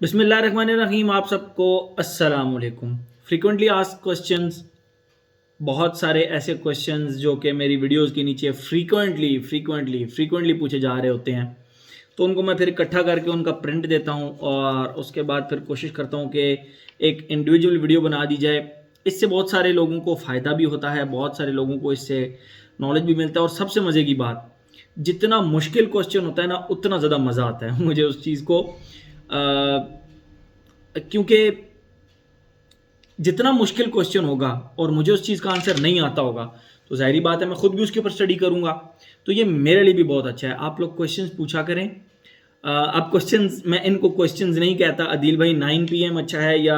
बिस्मिल्लाहिर्रहमानिर्रहीम। आप सबको अस्सलाम वालेकुम। फ्रीक्वेंटली आस्क्ड क्वेश्चंस, बहुत सारे ऐसे क्वेश्चंस जो कि मेरी वीडियोस के नीचे फ्रीक्वेंटली पूछे जा रहे होते हैं, तो उनको मैं फिर इकट्ठा करके उनका प्रिंट देता हूं और उसके बाद फिर कोशिश करता हूं कि एक इंडिविजुअल वीडियो बना दी जाए। इससे बहुत सारे लोगों को फ़ायदा भी होता है, बहुत सारे लोगों को इससे नॉलेज भी मिलता है और सबसे मज़े की बात, जितना मुश्किल क्वेश्चन होता है ना उतना ज़्यादा मज़ा आता है मुझे उस चीज़ को, क्योंकि जितना मुश्किल क्वेश्चन होगा और मुझे उस चीज़ का आंसर नहीं आता होगा तो ज़ाहिरी बात है मैं खुद भी उसके ऊपर स्टडी करूँगा। तो ये मेरे लिए भी बहुत अच्छा है। आप लोग क्वेश्चंस पूछा करें। अब क्वेश्चंस, मैं इनको क्वेश्चंस नहीं कहता अदील भाई 9 PM अच्छा है या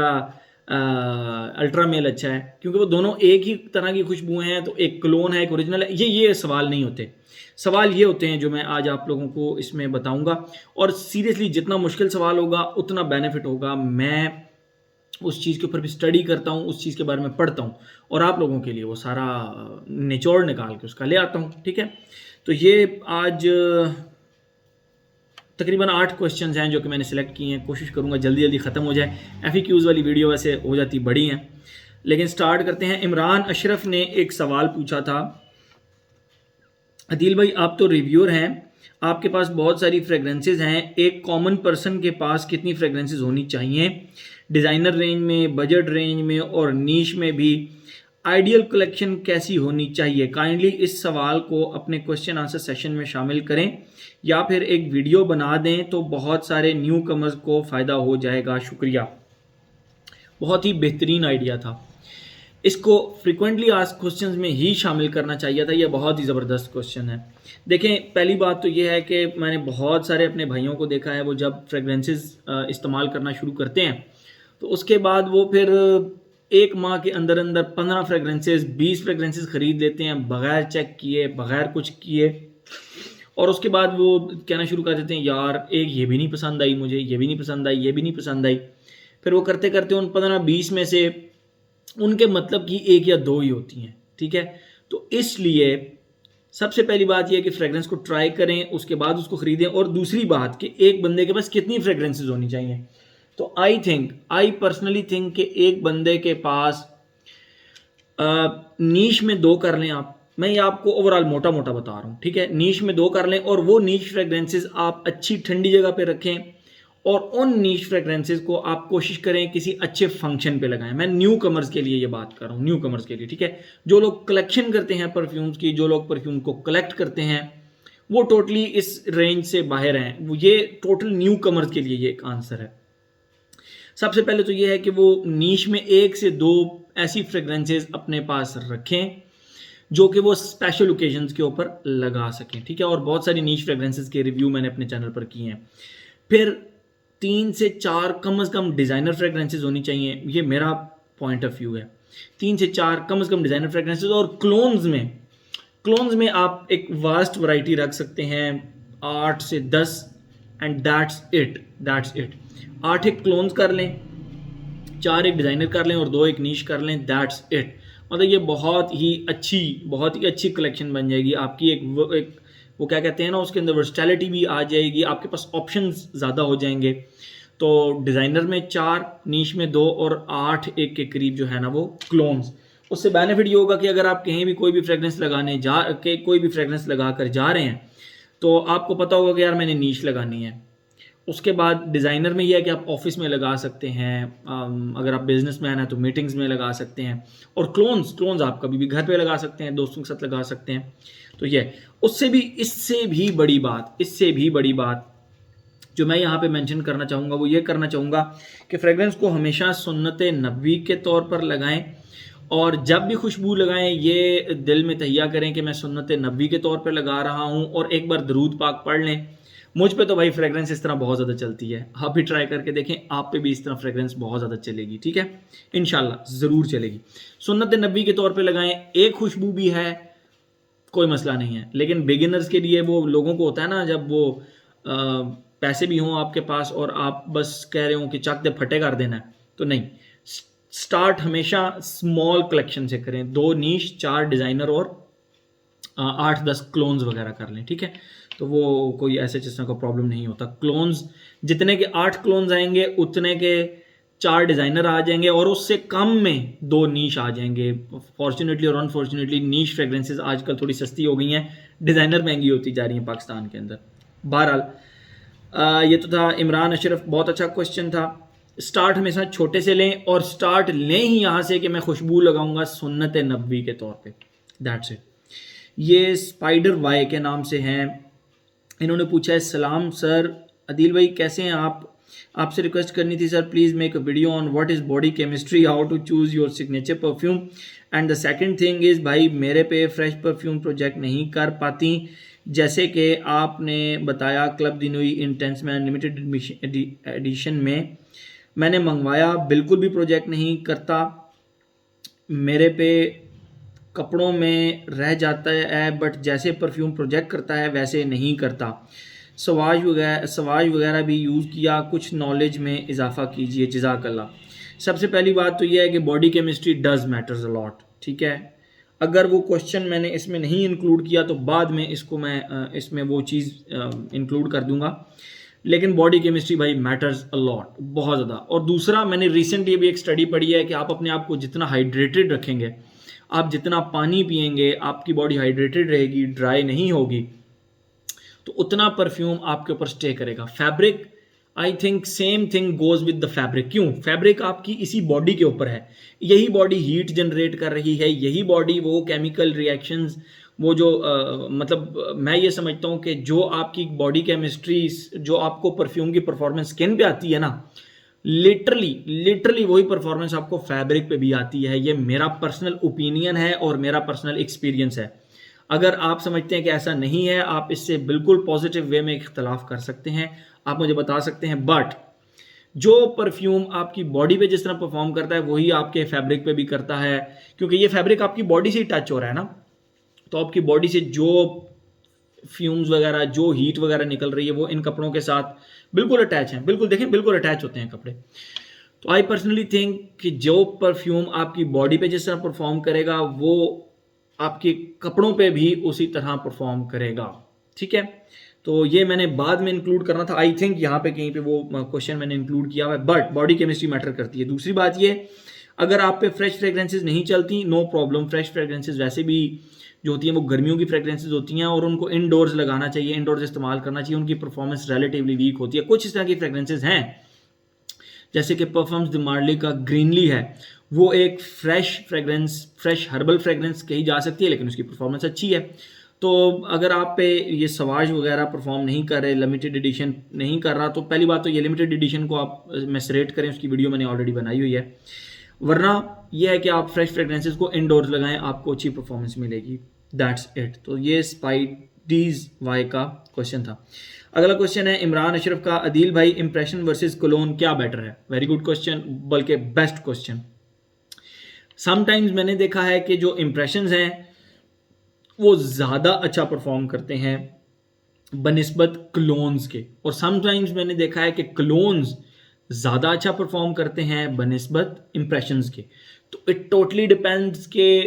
अल्ट्रा मेल अच्छा है, क्योंकि वो दोनों एक ही तरह की खुशबुएं हैं। तो एक क्लोन है, एक ओरिजिनल है। ये सवाल नहीं होते। सवाल ये होते हैं जो मैं आज आप लोगों को इसमें बताऊंगा। और सीरियसली जितना मुश्किल सवाल होगा उतना बेनिफिट होगा। मैं उस चीज़ के ऊपर भी स्टडी करता हूँ, उस चीज़ के बारे में पढ़ता हूँ और आप लोगों के लिए वो सारा निचोड़ निकाल के उसका ले आता हूँ। ठीक है, तो ये आज तकरीबन 8 क्वेश्चंस हैं जो कि मैंने सेलेक्ट किए हैं। कोशिश करूँगा जल्दी जल्दी ख़त्म हो जाए। FAQs वाली वीडियो वैसे हो जाती बड़ी हैं, लेकिन स्टार्ट करते हैं। इमरान अशरफ ने एक सवाल पूछा था, अदील भाई आप तो रिव्यूअर हैं, आपके पास बहुत सारी फ्रेगरेंसेज हैं, एक कॉमन पर्सन के पास कितनी फ्रेगरेंसेज होनी चाहिए, डिज़ाइनर रेंज में, बजट रेंज में और नीश में भी? आइडियल कलेक्शन कैसी होनी चाहिए? काइंडली इस सवाल को अपने क्वेश्चन आंसर सेशन में शामिल करें या फिर एक वीडियो बना दें तो बहुत सारे न्यू कमर्स को फ़ायदा हो जाएगा। शुक्रिया। बहुत ही बेहतरीन आइडिया था। इसको फ्रीक्वेंटली आस्क्ड क्वेश्चंस में ही शामिल करना चाहिए था। यह बहुत ही ज़बरदस्त क्वेश्चन है। देखें, पहली बात तो यह है कि मैंने बहुत सारे अपने भाइयों को देखा है, वो जब फ्रेगरेंसेस इस्तेमाल करना शुरू करते हैं तो उसके बाद वो फिर 1 माह के अंदर अंदर 15 फ्रेगरेंसेस 20 फ्रेगरेंसेस ख़रीद लेते हैं बग़ैर चेक किए, बग़ैर कुछ किए। और उसके बाद वो कहना शुरू कर देते हैं, यार एक ये भी नहीं पसंद आई मुझे, ये भी नहीं पसंद आई, ये भी नहीं पसंद आई। फिर वो करते करते उन 15-20 में से उनके मतलब की 1 या 2 ही होती हैं। ठीक है, तो इसलिए सबसे पहली बात यह है कि फ्रेगरेंस को ट्राई करें, उसके बाद उसको खरीदें। और दूसरी बात कि एक बंदे के पास कितनी फ्रेगरेंसेज होनी चाहिए। तो आई पर्सनली थिंक कि एक बंदे के पास नीश में 2 कर लें आप। मैं ये आपको ओवरऑल मोटा मोटा बता रहा हूँ। ठीक है, नीश में 2 कर लें और वो नीश फ्रेगरेंसेज आप अच्छी ठंडी जगह पे रखें और उन नीश फ्रेगरेंसेज को आप कोशिश करें किसी अच्छे फंक्शन पे लगाएं। मैं न्यू कमर्स के लिए ये बात कर रहा हूँ, न्यू कमर्स के लिए। ठीक है, जो लोग कलेक्शन करते हैं परफ्यूम्स की, जो लोग परफ्यूम को कलेक्ट करते हैं, वो टोटली इस रेंज से बाहर हैं। ये टोटल न्यू कमर्स के लिए ये एक आंसर है। सबसे पहले तो ये है कि वो नीश में 1 से 2 ऐसी फ्रेगरेंसेज अपने पास रखें जो कि वो स्पेशल ओकेजन्स के ऊपर लगा सकें। ठीक है, और बहुत सारी नीश फ्रेगरेंसेज के रिव्यू मैंने अपने चैनल पर किए हैं। फिर 3 से 4 कम से कम डिज़ाइनर फ्रेगरेंसेज होनी चाहिए। ये मेरा पॉइंट ऑफ व्यू है। 3 से 4 कम से कम डिज़ाइनर फ्रेगरेंसेज। और क्लोन्स में आप एक वास्ट वैरायटी रख सकते हैं, 8 से 10, एंड दैट्स इट। 8 एक क्लोन्स कर लें, 4 एक डिज़ाइनर कर लें और 2 एक नीश कर लें, दैट्स इट। मतलब ये बहुत ही अच्छी कलेक्शन बन जाएगी आपकी। एक वो क्या कहते हैं ना, उसके अंदर वर्सटैलिटी भी आ जाएगी, आपके पास ऑप्शंस ज़्यादा हो जाएंगे। तो डिज़ाइनर में 4, नीश में 2 और 8 एक के करीब जो है ना वो क्लोन्स। उससे बेनिफिट ये होगा कि अगर आप कहीं भी कोई भी फ्रेगरेंस लगा कर जा रहे हैं तो आपको पता होगा कि यार मैंने नीश लगानी है। उसके बाद डिज़ाइनर में यह है कि आप ऑफिस में लगा सकते हैं, अगर आप बिजनेसमैन हैं तो मीटिंग्स में लगा सकते हैं। और क्लोन्स आप कभी भी घर पे लगा सकते हैं, दोस्तों के साथ लगा सकते हैं। तो ये इससे भी बड़ी बात जो मैं यहाँ पे मेंशन करना चाहूँगा वो ये करना चाहूँगा कि फ्रेगरेंस को हमेशा सुन्नत नबवी के तौर पर लगाएं। और जब भी खुशबू लगाएं ये दिल में तहिया करें कि मैं सुन्नत नबवी के तौर पर लगा रहा हूँ, और एक बार दरूद पाक पढ़ लें। मुझ पे तो भाई फ्रेगरेंस इस तरह बहुत ज़्यादा चलती है, आप भी ट्राई करके देखें, आप पे भी इस तरह फ्रेगरेंस बहुत ज़्यादा चलेगी। ठीक है, इंशाल्लाह ज़रूर चलेगी। सुन्नत नबी के तौर पे लगाएं। एक खुशबू भी है कोई मसला नहीं है, लेकिन बिगिनर्स के लिए वो लोगों को होता है ना, जब वो पैसे भी हों आपके पास और आप बस कह रहे हो कि चक दे फटे कर देना है, तो नहीं। स्टार्ट हमेशा स्मॉल कलेक्शन से करें। 2 नीश, 4 डिज़ाइनर और 8-10 क्लोन्स वगैरह कर लें। ठीक है, तो वो कोई ऐसे जिस तरह का प्रॉब्लम नहीं होता। क्लोन्स जितने के 8 क्लोन्स आएंगे उतने के 4 डिज़ाइनर आ जाएंगे और उससे कम में 2 नीश आ जाएंगे। फॉर्चुनेटली और अनफॉर्चुनेटली नीश फ्रेगरेंसेज आजकल थोड़ी सस्ती हो गई हैं, डिज़ाइनर महंगी होती जा रही हैं पाकिस्तान के अंदर। बहरहाल ये तो था इमरान अशरफ, बहुत अच्छा क्वेश्चन था। स्टार्ट हमेशा छोटे से लें और स्टार्ट लें ही यहाँ से कि मैं खुशबू लगाऊंगा सुन्नत नबवी के तौर पे, दैट्स इट। ये स्पाइडर वाई के नाम से हैं, इन्होंने पूछा है सलाम सर, अदील भाई कैसे हैं आप, आपसे रिक्वेस्ट करनी थी sir please make a video on what is body chemistry, how to choose your signature perfume and the second thing is भाई मेरे पे फ्रेश परफ्यूम प्रोजेक्ट नहीं कर पाती, जैसे कि आपने बताया क्लब दिनोई इंटेंस में लिमिटेड एडिशन में मैंने मंगवाया, बिल्कुल भी प्रोजेक्ट नहीं करता, मेरे पे कपड़ों में रह जाता है बट जैसे परफ्यूम प्रोजेक्ट करता है वैसे नहीं करता। सवाज वगैरह भी यूज़ किया, कुछ नॉलेज में इजाफा कीजिए जज़ाकल्लाह। सबसे पहली बात तो यह है कि body chemistry does matters a lot, ठीक है। अगर वो क्वेश्चन मैंने इसमें नहीं इंक्लूड किया तो बाद में इसको मैं इसमें वो चीज़ इंक्लूड कर दूंगा, लेकिन बॉडी केमिस्ट्री भाई मैटर्स अ लॉट, बहुत ज़्यादा। और दूसरा, मैंने रिसेंटली भी एक स्टडी पढ़ी है कि आप अपने आप को जितना हाइड्रेटेड रखेंगे, आप जितना पानी पिएंगे, आपकी बॉडी हाइड्रेटेड रहेगी, ड्राई नहीं होगी, तो उतना परफ्यूम आपके ऊपर स्टे करेगा। Fabric, I think same thing goes with the fabric. क्यों? फैब्रिक आपकी इसी बॉडी के ऊपर है, यही बॉडी हीट जनरेट कर रही है, यही बॉडी वो केमिकल रिएक्शंस, वो जो मतलब मैं ये समझता हूँ कि जो आपकी बॉडी केमिस्ट्री, जो आपको परफ्यूम की परफॉर्मेंस स्किन पे आती है ना, लिटरली वही परफॉर्मेंस आपको फैब्रिक पे भी आती है। ये मेरा पर्सनल ओपिनियन है और मेरा पर्सनल एक्सपीरियंस है। अगर आप समझते हैं कि ऐसा नहीं है, आप इससे बिल्कुल पॉजिटिव वे में इख्तलाफ कर सकते हैं, आप मुझे बता सकते हैं, बट जो परफ्यूम आपकी बॉडी पे जिस तरह परफॉर्म करता है वही आपके फैब्रिक पे भी करता है, क्योंकि ये फैब्रिक आपकी बॉडी से ही टच हो रहा है ना, तो आपकी बॉडी से जो फ्यूम्स वगैरह, जो हीट वगैरह निकल रही है वो इन कपड़ों के साथ बिल्कुल अटैच हैं, बिल्कुल देखें, बिल्कुल अटैच होते हैं कपड़े। तो आई पर्सनली थिंक कि जो परफ्यूम आपकी बॉडी पे जिस तरह परफॉर्म करेगा वो आपके कपड़ों पे भी उसी तरह परफॉर्म करेगा, ठीक है। तो ये मैंने बाद में इंक्लूड करना था, आई थिंक यहाँ पे कहीं पे वो क्वेश्चन मैंने इंक्लूड किया हुआ है, बट बॉडी केमिस्ट्री मैटर करती है। दूसरी बात ये, अगर आप पे फ्रेश फ्रेग्रेंसेज नहीं चलती, नो प्रॉब्लम, फ्रेश फ्रेग्रेंसेज वैसे भी जो होती हैं वो गर्मियों की फ्रेग्रेंसेज होती हैं और उनको इनडोर्स लगाना चाहिए, इनडोर्स इस्तेमाल करना चाहिए, उनकी परफॉर्मेंस रिलेटिवली वीक होती है। कुछ इस तरह की फ्रेग्रेंसेज हैं, जैसे कि परफ्यूम्स द मार्ली का ग्रीनली है, वो एक fresh fragrance, fresh herbal fragrance कही जा सकती है, लेकिन उसकी परफॉर्मेंस अच्छी है। तो अगर आप पे ये सवाज वगैरह परफॉर्म नहीं कर रहे, लिमिटेड एडिशन नहीं कर रहा, तो पहली बात तो ये लिमिटेड एडिशन को आप मैसरेट करें, उसकी वीडियो मैंने ऑलरेडी बनाई हुई है। वरना यह है कि आप फ्रेश फ्रेग्रेंसेज को इनडोर्स लगाएं, आपको अच्छी परफॉर्मेंस मिलेगी, दैट्स इट। तो ये स्पाइडीज वाई का क्वेश्चन था। अगला क्वेश्चन है इमरान अशरफ का, अदील भाई इंप्रेशन वर्सेस कोलोन क्या बेटर है? वेरी गुड क्वेश्चन, बल्कि बेस्ट क्वेश्चन। समटाइम्स मैंने देखा है कि जो इंप्रेशंस हैं वो ज़्यादा अच्छा परफॉर्म करते हैं बनिस्बत क्लोन्स के, और समटाइम्स मैंने देखा है कि क्लोन्स ज़्यादा अच्छा परफॉर्म करते हैं बनिस्बत इंप्रेशंस के। तो इट टोटली डिपेंड्स के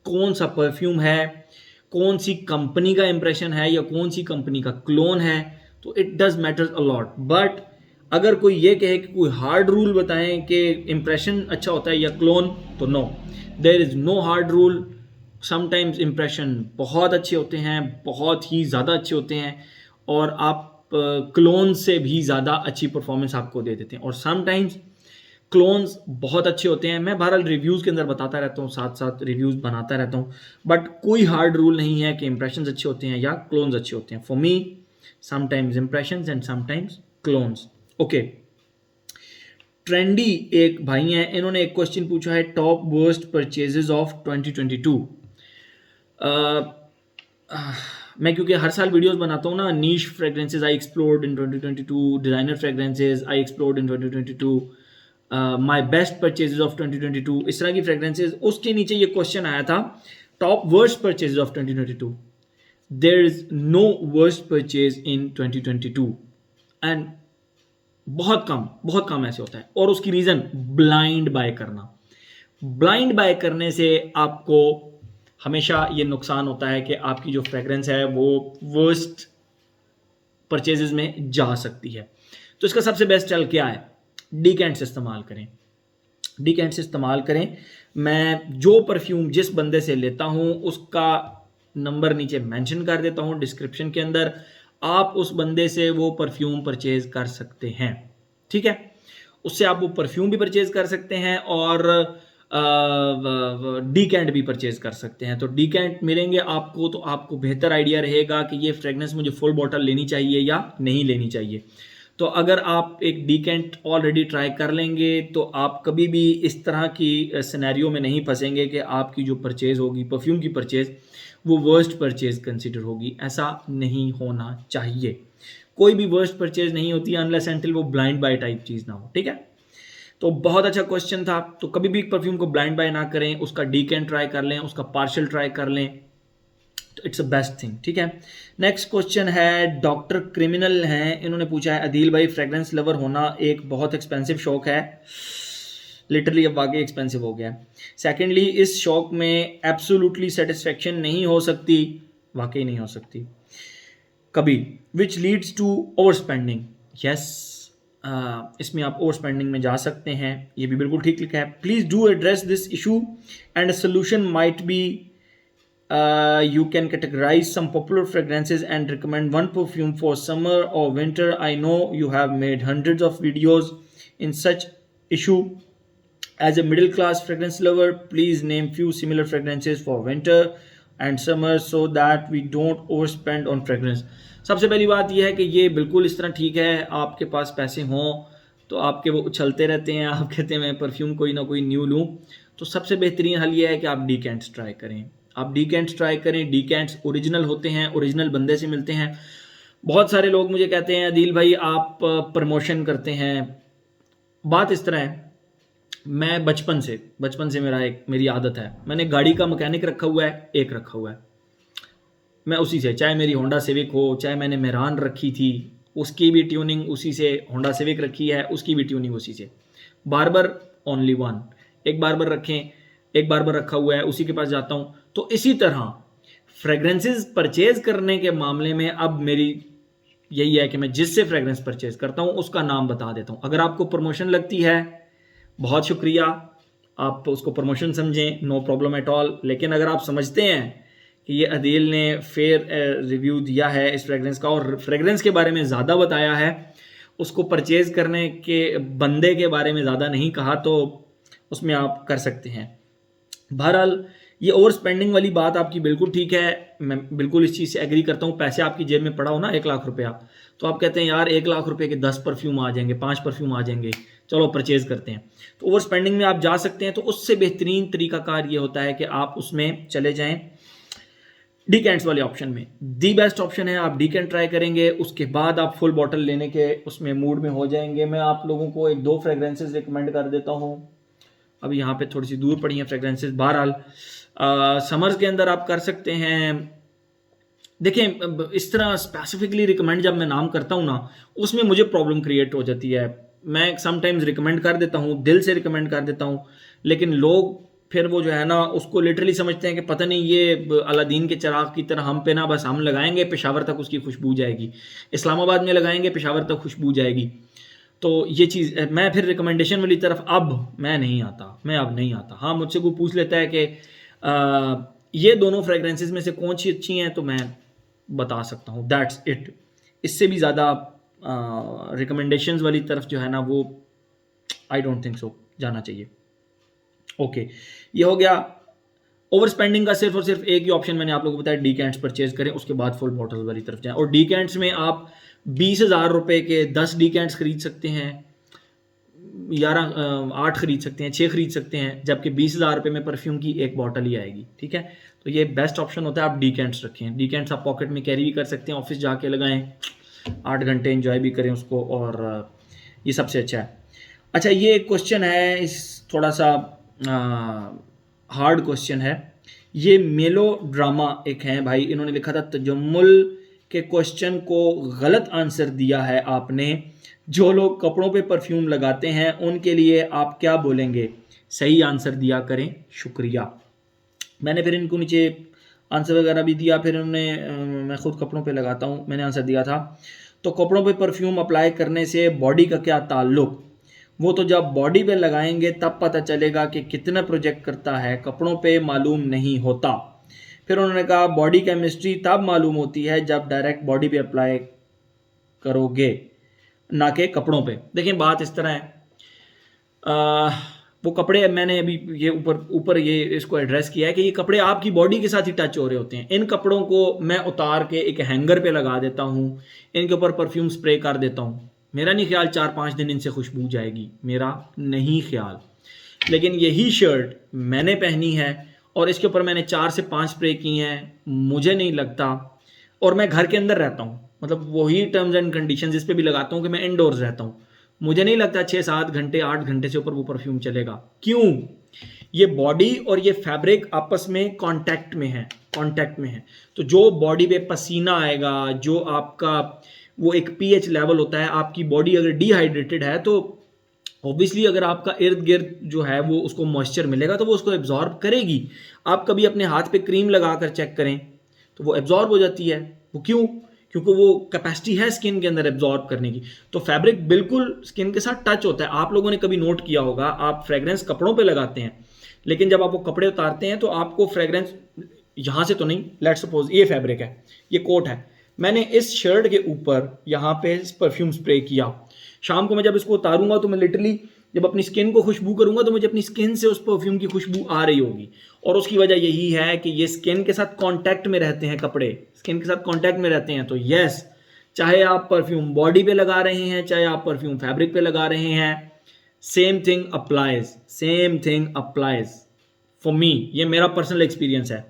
कौन सा परफ्यूम है, कौन सी कंपनी का इंप्रेशन है या कौन सी कंपनी का क्लोन है, तो it does matters a lot. But अगर कोई ये कहे कि कोई हार्ड रूल बताएं कि इंप्रेशन अच्छा होता है या क्लोन, तो no, there is no hard rule. Sometimes impression बहुत अच्छे होते हैं, बहुत ही ज़्यादा अच्छे होते हैं, और आप क्लोन से भी ज़्यादा अच्छी परफॉर्मेंस आपको दे देते हैं, और समटाइम्स क्लोन्स बहुत अच्छे होते हैं। मैं बहरहाल रिव्यूज़ के अंदर बताता रहता हूँ, साथ साथ रिव्यूज़ बनाता रहता हूँ, बट कोई हार्ड रूल नहीं है कि इंप्रेशंस अच्छे होते हैं या क्लोन्स अच्छे होते हैं। For me sometimes impressions and sometimes clones. Okay, trendy एक भाई हैं, इन्होंने एक क्वेश्चन पूछा है, टॉप वर्स्ट परचेजेस ऑफ 2022। मैं क्योंकि हर साल वीडियोस बनाता हूँ ना, niche fragrances I explored in 2022, designer fragrances I explored in 2022, my best purchases of 2022, इस तरह की फ्रेग्रेंसेज। उसके नीचे ये क्वेश्चन आया था, top worst purchases of 2022। There is no worst purchase in 2022, and बहुत कम ऐसे होता है, और उसकी रीज़न ब्लाइंड बाय करना। ब्लाइंड बाय करने से आपको हमेशा ये नुकसान होता है कि आपकी जो फ्रेग्रेंस है वो वर्स्ट परचेजेस में जा सकती है। तो इसका सबसे बेस्ट चल क्या है, डीकेंट्स इस्तेमाल करें, डीकेंट्स इस्तेमाल करें। मैं जो परफ्यूम जिस बंदे से लेता हूँ उसका नंबर नीचे मेंशन कर देता हूँ डिस्क्रिप्शन के अंदर, आप उस बंदे से वो परफ्यूम परचेज कर सकते हैं, ठीक है। उससे आप वो परफ्यूम भी परचेज कर सकते हैं और डीकेंट भी परचेज कर सकते हैं। तो डीकेंट मिलेंगे आपको तो आपको बेहतर आइडिया रहेगा कि ये फ्रेगनेंस मुझे फुल बॉटल लेनी चाहिए या नहीं लेनी चाहिए। तो अगर आप एक डीकेंट ऑलरेडी ट्राई कर लेंगे तो आप कभी भी इस तरह की सिनेरियो में नहीं फंसेंगे कि आपकी जो परचेज़ होगी परफ्यूम की परचेज़ वो वर्स्ट परचेज़ कंसिडर होगी। ऐसा नहीं होना चाहिए, कोई भी वर्स्ट परचेज़ नहीं होती अनलेस एंटिल वो ब्लाइंड बाय टाइप चीज़ ना हो, ठीक है। तो बहुत अच्छा क्वेश्चन था। तो कभी भी परफ्यूम को ब्लाइंड बाय ना करें, उसका डीकेंट ट्राई कर लें, उसका पार्शियल ट्राई कर लें, तो इट्स अ बेस्ट थिंग, ठीक है। नेक्स्ट क्वेश्चन है डॉक्टर क्रिमिनल हैं, इन्होंने पूछा है अदील भाई फ्रेग्रेंस लवर होना एक बहुत एक्सपेंसिव शौक है, लिटरली अब वाकई एक्सपेंसिव हो गया है। सेकेंडली इस शौक में एब्सोल्युटली सेटिस्फेक्शन नहीं हो सकती, वाकई नहीं हो सकती कभी, which leads to over spending. Yes, इसमें आप ओवर स्पेंडिंग में जा सकते हैं, ये भी बिल्कुल ठीक लिखा है। Please do address this issue and solution might be you can categorize some popular fragrances and recommend one perfume for summer or winter. I know you have made hundreds of videos in such issue. As a middle class fragrance lover, please name few similar fragrances for winter and summer so that we don't overspend on fragrance. सबसे पहली बात यह है कि ये बिल्कुल इस तरह ठीक है, आपके पास पैसे हों तो आपके वो उछलते रहते हैं, आप कहते हैं मैं परफ्यूम कोई ना कोई न्यू लूँ, तो सबसे बेहतरीन हल ये है कि आप डीकेंट्स ट्राई करें, आप डीकेंट्स ट्राई करें। डीकेंट्स ओरिजिनल होते हैं, ओरिजिनल बंदे से मिलते हैं। बहुत सारे लोग मुझे कहते हैं अदील भाई आप प्रमोशन करते हैं। बात इस तरह है, मैं बचपन से मेरी आदत है, मैंने गाड़ी का मैकेनिक रखा हुआ है, एक रखा हुआ है, मैं उसी से, चाहे मेरी होंडा सिविक हो, चाहे मैंने मेरान रखी थी उसकी भी ट्यूनिंग उसी से, होंडा सिविक रखी है उसकी भी ट्यूनिंग उसी से। बार्बर ओनली वन, एक बार्बर रखें, एक बार्बर रखा हुआ है उसी के पास जाता हूँ। तो इसी तरह फ्रेग्रेंसेस परचेज करने के मामले में अब मेरी यही है कि मैं जिससे फ्रेग्रेंस परचेज करता हूँ उसका नाम बता देता हूँ। अगर आपको प्रमोशन लगती है बहुत शुक्रिया, आप उसको प्रमोशन समझें, नो प्रॉब्लम एट ऑल। लेकिन अगर आप समझते हैं कि ये अदील ने फेयर रिव्यू दिया है इस फ्रेग्रेंस का और फ्रेग्रेंस के बारे में ज़्यादा बताया है, उसको परचेज करने के बंदे के बारे में ज़्यादा नहीं कहा, तो उसमें आप कर सकते हैं। बहरहाल ये ओवर स्पेंडिंग वाली बात आपकी बिल्कुल ठीक है, मैं बिल्कुल इस चीज़ से एग्री करता हूँ। पैसे आपकी जेब में पड़ा हो ना 1 लाख रुपया, तो आप कहते हैं यार 1 लाख रुपए के 10 परफ्यूम आ जाएंगे, 5 परफ्यूम आ जाएंगे, चलो परचेज करते हैं। तो ओवर स्पेंडिंग में आप जा सकते हैं। तो उससे बेहतरीन तरीकाकार ये होता है कि आप उसमें चले जाएं डीकेंट्स वाले ऑप्शन में। दी बेस्ट ऑप्शन है, आप डीकेंट ट्राई करेंगे, उसके बाद आप फुल बॉटल लेने के उसमें मूड में हो जाएंगे। मैं आप लोगों को 1-2 फ्रेग्रेंसेस रिकमेंड कर देता हूँ। अभी यहाँ पे थोड़ी सी दूर पड़ी हैं फ्रेग्रेंसेस। बहरहाल समर्स के अंदर आप कर सकते हैं। देखें इस तरह स्पेसिफिकली रिकमेंड जब मैं नाम करता हूँ ना, उसमें मुझे प्रॉब्लम क्रिएट हो जाती है। मैं समटाइम्स रिकमेंड कर देता हूँ, दिल से रिकमेंड कर देता हूँ, लेकिन लोग फिर वो जो है ना उसको लिटरली समझते हैं कि पता नहीं ये अलादीन के चिराग की तरह हम पे ना बस हम लगाएंगे पेशावर तक उसकी खुशबू जाएगी, इस्लामाबाद में लगाएंगे पेशावर तक खुशबू जाएगी। तो ये चीज़ मैं फिर रिकमेंडेशन वाली तरफ अब मैं नहीं आता। हाँ, मुझसे कोई पूछ लेता है कि ये दोनों फ्रेग्रेंसेस में से कौन सी अच्छी हैं, तो मैं बता सकता हूँ, दैट्स इट। इससे भी ज़्यादा रिकमेंडेशंस वाली तरफ जो है ना वो आई डोंट थिंक सो जाना चाहिए। ओके, ये हो गया ओवर स्पेंडिंग का सिर्फ और सिर्फ एक ही ऑप्शन मैंने आप लोगों को बताया, डीकेंट्स परचेज करें, उसके बाद फुल बॉटल वाली तरफ जाएं। और डीकेंट्स में आप 20,000 रुपए के 10 डीकेंट्स खरीद सकते हैं, 8 खरीद सकते हैं, 6 खरीद सकते हैं, जबकि 20,000 रुपये में परफ्यूम की एक बॉटल ही आएगी, ठीक है। तो ये बेस्ट ऑप्शन होता है, आप डीकेंट्स रखें। डीकेंट्स आप पॉकेट में कैरी भी कर सकते हैं, ऑफिस जाके लगाएं, 8 घंटे एंजॉय भी करें उसको, और ये सबसे अच्छा है। अच्छा, ये एक क्वेश्चन है, इस थोड़ा सा हार्ड क्वेश्चन है। ये मेलो ड्रामा एक है भाई, इन्होंने लिखा था तजम्मुल के क्वेश्चन को गलत आंसर दिया है आपने। जो लोग कपड़ों पे परफ्यूम लगाते हैं उनके लिए आप क्या बोलेंगे? सही आंसर दिया करें, शुक्रिया। मैंने फिर इनको नीचे आंसर वगैरह भी दिया, फिर उन्होंने मैं ख़ुद कपड़ों पे लगाता हूँ, मैंने आंसर दिया था। तो कपड़ों पे परफ्यूम अप्लाई करने से बॉडी का क्या ताल्लुक? वो तो जब बॉडी पे लगाएंगे तब पता चलेगा कि कितना प्रोजेक्ट करता है, कपड़ों पे मालूम नहीं होता। फिर उन्होंने कहा बॉडी केमिस्ट्री तब मालूम होती है जब डायरेक्ट बॉडी पे अप्लाई करोगे, ना कि कपड़ों पे। देखें बात इस तरह है, वो कपड़े मैंने अभी ये ऊपर ऊपर ये इसको एड्रेस किया है कि ये कपड़े आपकी बॉडी के साथ ही टच हो रहे होते हैं। इन कपड़ों को मैं उतार के एक हैंगर पे लगा देता हूँ, इनके ऊपर परफ्यूम स्प्रे कर देता हूँ, मेरा नहीं ख्याल 4-5 दिन इनसे खुशबू जाएगी, मेरा नहीं ख्याल। लेकिन यही शर्ट मैंने पहनी है और इसके ऊपर मैंने 4 से 5 स्प्रे किए हैं, मुझे नहीं लगता। और मैं घर के अंदर रहता हूँ, मतलब वही टर्म्स एंड कंडीशंस इस पे भी लगाता हूँ कि मैं इंडोर्स रहता हूँ, मुझे नहीं लगता 6-7 घंटे 8 घंटे से ऊपर वो परफ्यूम चलेगा। क्यों? ये बॉडी और ये फैब्रिक आपस में कांटेक्ट में है, कांटेक्ट में है। तो जो बॉडी पे पसीना आएगा, जो आपका वो एक पीएच लेवल होता है, आपकी बॉडी अगर डिहाइड्रेटेड है तो ऑब्वियसली अगर आपका इर्द गिर्द जो है वो उसको मॉइस्चर मिलेगा तो वो उसको एब्जॉर्ब करेगी। आप कभी अपने हाथ पे क्रीम लगा कर चेक करें तो वो एब्जॉर्ब हो जाती है। वो क्यों? क्योंकि वो कैपेसिटी है स्किन के अंदर एब्जॉर्ब करने की। तो फैब्रिक बिल्कुल स्किन के साथ टच होता है। आप लोगों ने कभी नोट किया होगा, आप फ्रेग्रेंस कपड़ों पे लगाते हैं, लेकिन जब आप वो कपड़े उतारते हैं तो आपको फ्रेग्रेंस यहाँ से तो नहीं, लेट्स सपोज ये फैब्रिक है, ये कोट है, मैंने इस शर्ट के ऊपर यहाँ पे परफ्यूम स्प्रे किया, शाम को मैं जब इसको उतारूंगा तो मैं लिटरली जब अपनी स्किन को खुशबू करूंगा तो मुझे अपनी स्किन से उस परफ्यूम की खुशबू आ रही होगी। और उसकी वजह यही है कि ये स्किन के साथ कांटेक्ट में रहते हैं, कपड़े स्किन के साथ कांटेक्ट में रहते हैं। तो यस, चाहे आप परफ्यूम बॉडी पे लगा रहे हैं, चाहे आप परफ्यूम फैब्रिक पे लगा रहे हैं, same thing applies, same thing applies for me. ये मेरा पर्सनल एक्सपीरियंस है,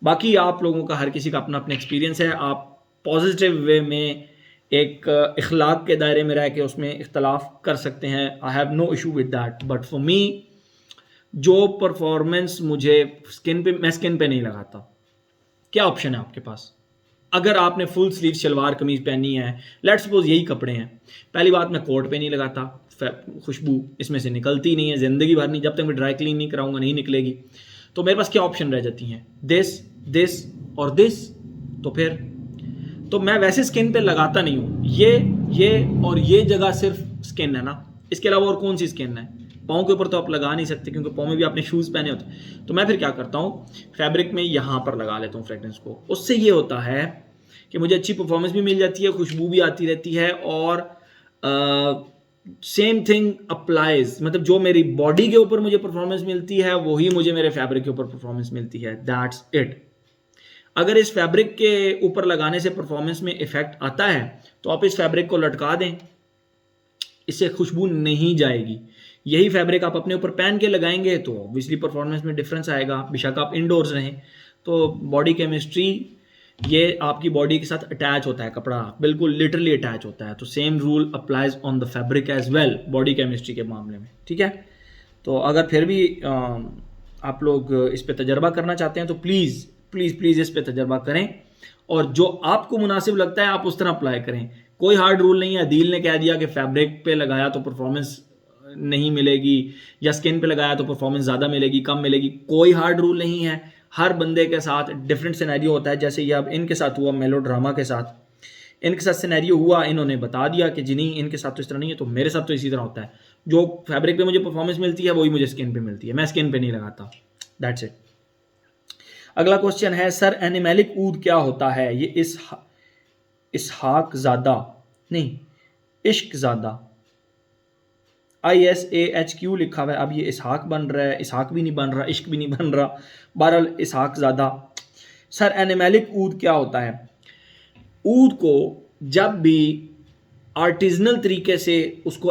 बाकी आप लोगों का हर किसी का अपना अपना एक्सपीरियंस है। आप पॉजिटिव वे में एक इखलाक के दायरे में रह के उसमें इख्तलाफ कर सकते हैं, I have no issue with that. But for me जो परफॉर्मेंस मुझे स्किन पे, मैं स्किन पे नहीं लगाता। क्या ऑप्शन है आपके पास? अगर आपने फुल स्लीव शलवार कमीज पहनी है, लेट्स सपोज यही कपड़े हैं, पहली बात मैं कोट पे नहीं लगाता, खुशबू इसमें से निकलती नहीं है ज़िंदगी भर, नहीं, जब तक मैं ड्राई क्लीन नहीं कराऊंगा नहीं निकलेगी। तो मेरे पास क्या ऑप्शन रह जाती हैं? दिस, दिस और दिस। तो फिर तो मैं वैसे स्किन पे लगाता नहीं हूँ। ये और ये जगह सिर्फ स्किन है ना, इसके अलावा और कौन सी स्किन है? पाँव के ऊपर तो आप लगा नहीं सकते क्योंकि पाँव में भी आपने शूज़ पहने होते हैं। तो मैं फिर क्या करता हूँ, फैब्रिक में यहाँ पर लगा लेता हूँ फ्रेग्रेंस को। उससे ये होता है कि मुझे अच्छी परफॉर्मेंस भी मिल जाती है, खुशबू भी आती रहती है, और सेम थिंग अप्लाइज, मतलब जो मेरी बॉडी के ऊपर मुझे परफॉर्मेंस मिलती है वही मुझे मेरे फैब्रिक के ऊपर परफॉर्मेंस मिलती है। That's it. अगर इस फैब्रिक के ऊपर लगाने से परफॉर्मेंस में इफेक्ट आता है तो आप इस फैब्रिक को लटका दें, इससे खुशबू नहीं जाएगी। यही फैब्रिक आप अपने ऊपर पहन के लगाएंगे तो ऑब्वियसली परफॉर्मेंस में डिफरेंस आएगा, बेशक आप इंडोर्स रहें। तो बॉडी केमिस्ट्री ये आपकी बॉडी के साथ अटैच होता है, कपड़ा बिल्कुल लिटरली अटैच होता है। तो same rule applies on the fabric as well body chemistry के मामले में, ठीक है। तो अगर फिर भी आप लोग इस पे तजर्बा करना चाहते हैं तो प्लीज़ प्लीज़ प्लीज़ इस पे तजर्बा करें, और जो आपको मुनासिब लगता है आप उस तरह अप्लाई करें। कोई हार्ड रूल नहीं है। अदील ने कह दिया कि फैब्रिक पे लगाया तो परफॉर्मेंस नहीं मिलेगी, या स्किन पे लगाया तो परफॉर्मेंस ज़्यादा मिलेगी कम मिलेगी, कोई हार्ड रूल नहीं है। हर बंदे के साथ डिफरेंट सिनेरियो होता है। जैसे ये अब इनके साथ हुआ मेलो ड्रामा के साथ, इनके साथ सिनेरियो हुआ, इन्होंने बता दिया कि जी नहीं इनके साथ तो इस तरह नहीं है, तो मेरे साथ तो इसी तरह होता है। जो फैब्रिक पे मुझे परफॉर्मेंस मिलती है वही मुझे स्किन पे मिलती है, मैं स्किन पे नहीं लगाता। That's it. अगला क्वेश्चन है, सर एनिमेलिक ऊद क्या होता है? ये इसहाक ज़ादा नहीं, इश्क ज़ादा, ISAHQ लिखा हुआ है। अब ये इसहाक बन रहा है, इसहाक भी नहीं बन रहा, इश्क भी नहीं बन रहा, बहरहाल इसहाक ज़ादा। सर एनिमेलिक ऊद क्या होता है? ऊद को जब भी आर्टिजनल तरीके से उसके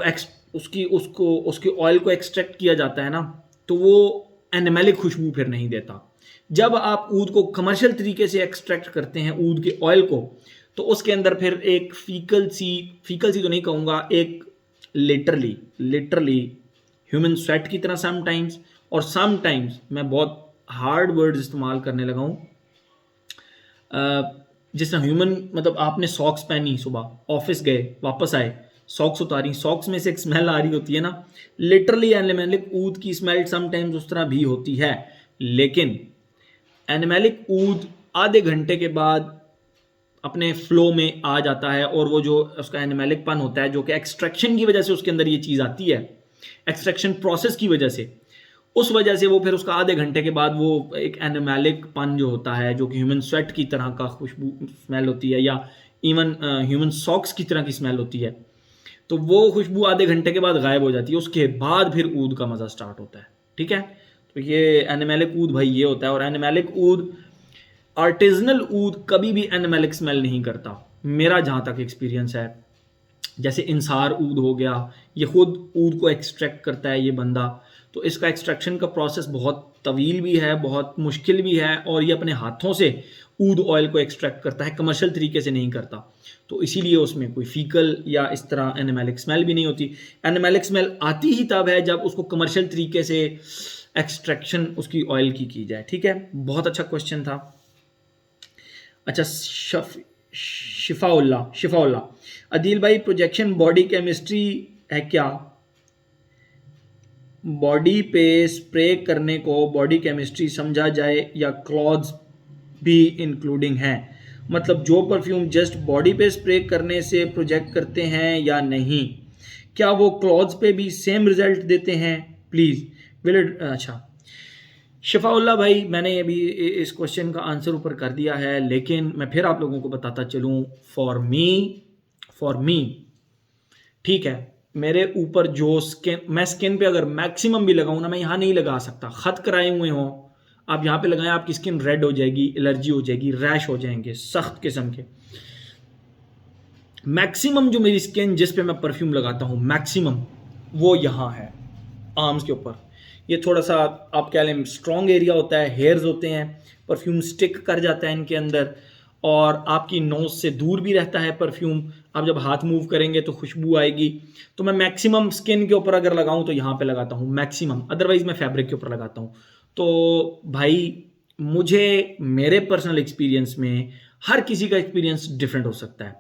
ऑयल को एक्सट्रैक्ट किया जाता है ना, तो वो एनिमेलिक खुशबू फिर नहीं देता। जब आप ऊद को कमर्शियल तरीके से एक्सट्रैक्ट करते हैं ऊद के ऑयल को, तो उसके अंदर फिर एक फीकल सी तो नहीं कहूँगा, एक लिटरली ह्यूमन स्वेट की तरह समटाइम्स, और समटाइम्स मैं बहुत हार्ड वर्ड्स इस्तेमाल करने लगा हूँ, जिस तरह ह्यूमन, मतलब आपने सॉक्स पहनी, सुबह ऑफिस गए वापस आए, सॉक्स उतारी, सॉक्स में से एक स्मेल आ रही होती है ना, लिटरली एनिमेलिक ऊद की स्मेल समटाइम्स उस तरह भी होती है। लेकिन एनिमेलिक ऊद आधे घंटे के बाद अपने फ्लो में आ जाता है, और वो जो उसका एनिमेलिकपन होता है जो कि एक्सट्रैक्शन की वजह से उसके अंदर ये चीज़ आती है, एक्सट्रैक्शन प्रोसेस की वजह से, उस वजह से वो फिर उसका आधे घंटे के बाद वो एक एनिमेलिकपन जो होता है, जो कि ह्यूमन स्वेट की तरह का खुशबू स्मेल होती है, या इवन ह्यूमन सॉक्स की तरह की स्मेल होती है, तो वो खुशबू आधे घंटे के बाद गायब हो जाती है। उसके बाद फिर ऊद का मज़ा स्टार्ट होता है। ठीक है, तो ये एनिमेलिक ऊद भाई ये होता है। और एनिमेलिक ऊद, आर्टिजनल ऊद कभी भी एनिमेलिक स्मेल नहीं करता, मेरा जहाँ तक एक्सपीरियंस है। जैसे इंसार ऊद हो गया, ये खुद ऊद को एक्सट्रैक्ट करता है ये बंदा, तो इसका एक्सट्रैक्शन का प्रोसेस बहुत तवील भी है, बहुत मुश्किल भी है, और ये अपने हाथों से ऊद ऑयल को एक्सट्रैक्ट करता है, कमर्शियल तरीके से नहीं करता। तो इसीलिए उसमें कोई फीकल या इस तरह एनिमेलिक स्मेल भी नहीं होती। एनिमेलिक स्मेल आती ही तब है जब उसको कमर्शियल तरीके से एक्सट्रैक्शन उसकी ऑयल की जाए। ठीक है, बहुत अच्छा क्वेश्चन था। अच्छा, शिफाउल्ला अदील भाई, प्रोजेक्शन बॉडी केमिस्ट्री है क्या? बॉडी पे स्प्रे करने को बॉडी केमिस्ट्री समझा जाए या क्लॉथ्स भी इंक्लूडिंग है? मतलब जो परफ्यूम जस्ट बॉडी पे स्प्रे करने से प्रोजेक्ट करते हैं या नहीं, क्या वो क्लॉथ्स पे भी सेम रिजल्ट देते हैं? Please will it. अच्छा शफाउल्ला भाई, मैंने अभी इस क्वेश्चन का आंसर ऊपर कर दिया है, लेकिन मैं फिर आप लोगों को बताता चलूँ। फॉर मी ठीक है, मेरे ऊपर जो स्किन, मैं स्किन पे अगर मैक्सिमम भी लगाऊँ ना, मैं यहाँ नहीं लगा सकता, ख़त कराए हुए हों आप यहाँ पे लगाएं, आपकी स्किन रेड हो जाएगी, एलर्जी हो जाएगी, रैश हो जाएंगे सख्त किस्म के। मैक्सिमम जो मेरी स्किन जिस पे मैं परफ्यूम लगाता हूँ मैक्सिमम, वो यहाँ है आर्म्स के ऊपर। ये थोड़ा सा आप कह लें स्ट्रॉन्ग एरिया होता है, हेयर्स होते हैं, परफ्यूम स्टिक कर जाता है इनके अंदर, और आपकी नोज से दूर भी रहता है परफ्यूम। आप जब हाथ मूव करेंगे तो खुशबू आएगी। तो मैं मैक्सिमम स्किन के ऊपर अगर लगाऊं तो यहाँ पे लगाता हूँ मैक्सिमम, अदरवाइज मैं फैब्रिक के ऊपर लगाता हूँ। तो भाई मुझे, मेरे पर्सनल एक्सपीरियंस में, हर किसी का एक्सपीरियंस डिफरेंट हो सकता है।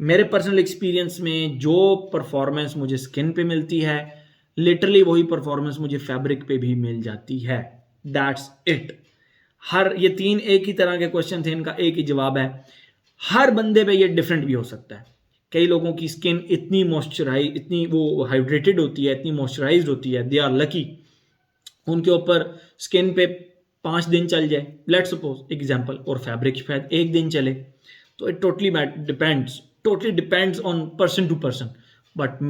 मेरे पर्सनल एक्सपीरियंस में जो परफॉर्मेंस मुझे स्किन पे मिलती है, लिटरली वही परफॉर्मेंस मुझे फैब्रिक पे भी मिल जाती है। That's it. ये तीन एक ही तरह के क्वेश्चन थे, इनका एक ही जवाब है। हर बंदे पे ये डिफरेंट भी हो सकता है। कई लोगों की स्किन इतनी मॉइस्चराइज, इतनी वो हाइड्रेटेड होती है, इतनी मॉइस्चराइज्ड होती है, दे आर लकी, उनके ऊपर स्किन पे 5 दिन चल जाए, लेट सपोज एग्जांपल, और फैब्रिक शायद 1 दिन चले। तो it totally depends on person to person. But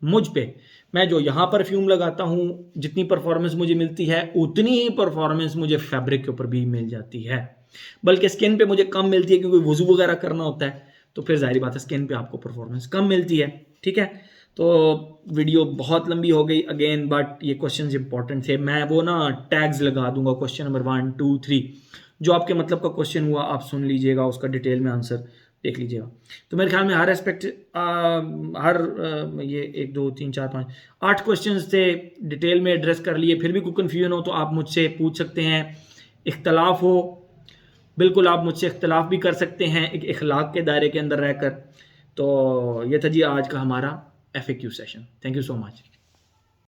मुझ पे मैं जो यहाँ परफ्यूम लगाता हूँ, जितनी परफॉर्मेंस मुझे मिलती है उतनी ही परफॉर्मेंस मुझे फैब्रिक के ऊपर भी मिल जाती है। बल्कि स्किन पे मुझे कम मिलती है, क्योंकि वुजू वगैरह करना होता है, तो फिर जाहिर बात है स्किन पे आपको परफॉर्मेंस कम मिलती है। ठीक है, तो वीडियो बहुत लंबी हो गई अगेन, बट ये क्वेश्चंस इंपॉर्टेंट थे। मैं वो ना टैग्स लगा दूंगा, क्वेश्चन नंबर 1 2 3, जो आपके मतलब का क्वेश्चन हुआ आप सुन लीजिएगा, उसका डिटेल में आंसर देख लीजिएगा। तो मेरे ख्याल में हर एस्पेक्ट, ये 1 2 3 4 5 8 क्वेश्चंस थे, डिटेल में एड्रेस कर लिए। फिर भी कोई कन्फ्यूजन हो तो आप मुझसे पूछ सकते हैं। इख्तलाफ हो, बिल्कुल आप मुझसे इख्तलाफ भी कर सकते हैं, एक इखलाक के दायरे के अंदर रहकर। तो ये था जी आज का हमारा FAQ session. Thank you so much.